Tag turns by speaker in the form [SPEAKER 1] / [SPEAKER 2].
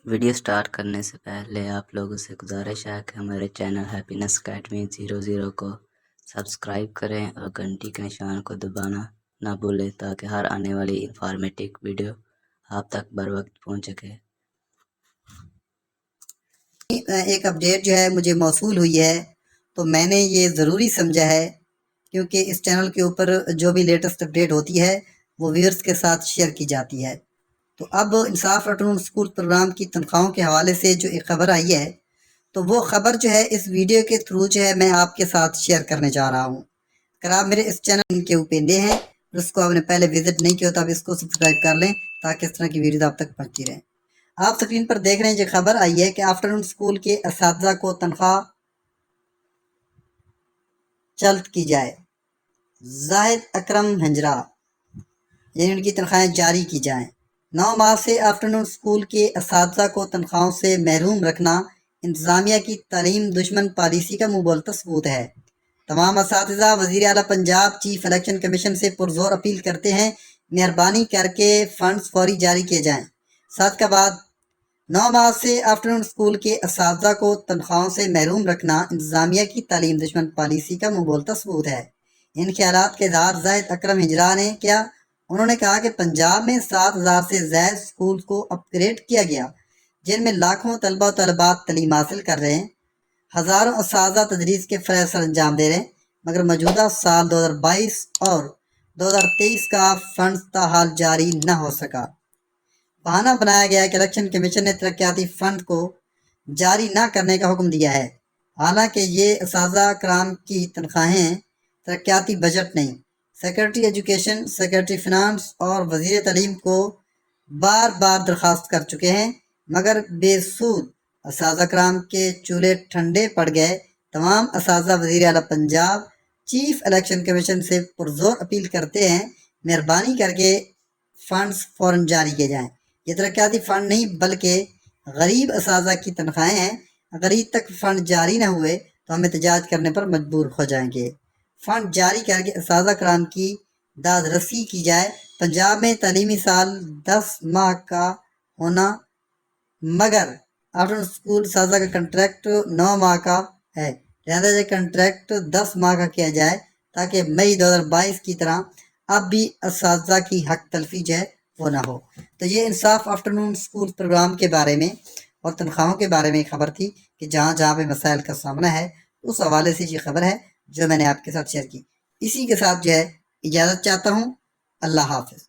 [SPEAKER 1] Video start کرنے سے پہلے آپ لوگوں سے گزارش ہے کہ ہمارے چینل ہیپینس اکیڈمی 00 کو سبسکرائب کریں اور گھنٹی کے نشان کو دبانا نہ بھولیں تاکہ ہر آنے والی انفارمیٹیو ویڈیو آپ تک بر وقت پہنچ سکے۔
[SPEAKER 2] ایک اپڈیٹ جو ہے مجھے موصول ہوئی ہے تو میں نے یہ ضروری سمجھا ہے کیونکہ اس چینل کے اوپر جو بھی لیٹسٹ اپڈیٹ ہوتی ہے وہ ویورز کے ساتھ شیئر کی جاتی ہے۔ تو اب انصاف آفٹرنون اسکول پروگرام کی تنخواہوں کے حوالے سے جو ایک خبر آئی ہے تو وہ خبر جو ہے اس ویڈیو کے تھرو جو ہے میں آپ کے ساتھ شیئر کرنے جا رہا ہوں۔ اگر آپ میرے اس چینل کے اوپر نئے ہیں اور اس کو آپ نے پہلے وزٹ نہیں کیا تو آپ اس کو سبسکرائب کر لیں تاکہ اس طرح کی ویڈیوز آپ تک پہنچتی رہیں۔ آپ سکرین پر دیکھ رہے ہیں جو خبر آئی ہے کہ آفٹرنون اسکول کے اساتذہ کو تنخواہ جلد کی جائے۔ زاہد اکرم ہنجرا یعنی ان کی تنخواہیں جاری کی جائیں۔ 9 ماہ سے آفٹرنون اسکول کے اساتذہ کو تنخواہوں سے محروم رکھنا انتظامیہ کی تعلیم دشمن پالیسی کا منہ بولتا ثبوت ہے۔ تمام اساتذہ وزیر اعلیٰ پنجاب چیف الیکشن کمیشن سے پرزور اپیل کرتے ہیں مہربانی کر کے فنڈز فوری جاری کیے جائیں۔ صادقہ بات 9 ماہ سے آفٹرنون اسکول کے اساتذہ کو تنخواہوں سے محروم رکھنا انتظامیہ کی تعلیم دشمن پالیسی کا منہ بولتا ثبوت ہے۔ ان خیالات کے اظہار زاہد اکرم ہنجرا نے کیا۔ انہوں نے کہا کہ پنجاب میں 7,000 سے زائد اسکول کو اپ گریڈ کیا گیا جن میں لاکھوں طلبہ و طالبات تعلیم حاصل کر رہے ہیں، ہزاروں اساتذہ تدریس کے فرائض سر انجام دے رہے ہیں، مگر موجودہ سال 2022 اور 2023 کا فنڈز تاحال جاری نہ ہو سکا۔ بہانہ بنایا گیا کہ الیکشن کمیشن نے ترقیاتی فنڈ کو جاری نہ کرنے کا حکم دیا ہے، حالانکہ یہ اساتذہ کرام کی تنخواہیں ترقیاتی بجٹ نہیں۔ سیکرٹری ایجوکیشن، سیکرٹری فنانس اور وزیر تعلیم کو بار بار درخواست کر چکے ہیں مگر بے سود اساتذہ کرام کے چولہے ٹھنڈے پڑ گئے۔ تمام اساتذہ وزیر اعلیٰ پنجاب چیف الیکشن کمیشن سے پرزور اپیل کرتے ہیں مہربانی کر کے فنڈز فوراً جاری کیے جائیں۔ یہ ترقیاتی فنڈ نہیں بلکہ غریب اساتذہ کی تنخواہیں ہیں۔ اگر عید تک فنڈ جاری نہ ہوئے تو ہم احتجاج کرنے پر مجبور ہو جائیں گے۔ فنڈ جاری کر کے اساتذہ کرام کی داد رسی کی جائے۔ پنجاب میں تعلیمی سال 10 ماہ کا ہونا مگر آفٹرنون اسکول اساتذہ کا کنٹریکٹ 9 ماہ کا ہے، لہذا یہ کنٹریکٹ 10 ماہ کا کیا جائے تاکہ مئی 2022 کی طرح اب بھی اساتذہ کی حق تلفی جو ہے وہ نہ ہو۔ تو یہ انصاف آفٹرنون اسکول پروگرام کے بارے میں اور تنخواہوں کے بارے میں خبر تھی کہ جہاں جہاں پہ مسائل کا سامنا ہے اس حوالے سے یہ خبر ہے جو میں نے آپ کے ساتھ شیئر کی۔ اسی کے ساتھ جو ہے اجازت چاہتا ہوں۔ اللہ حافظ۔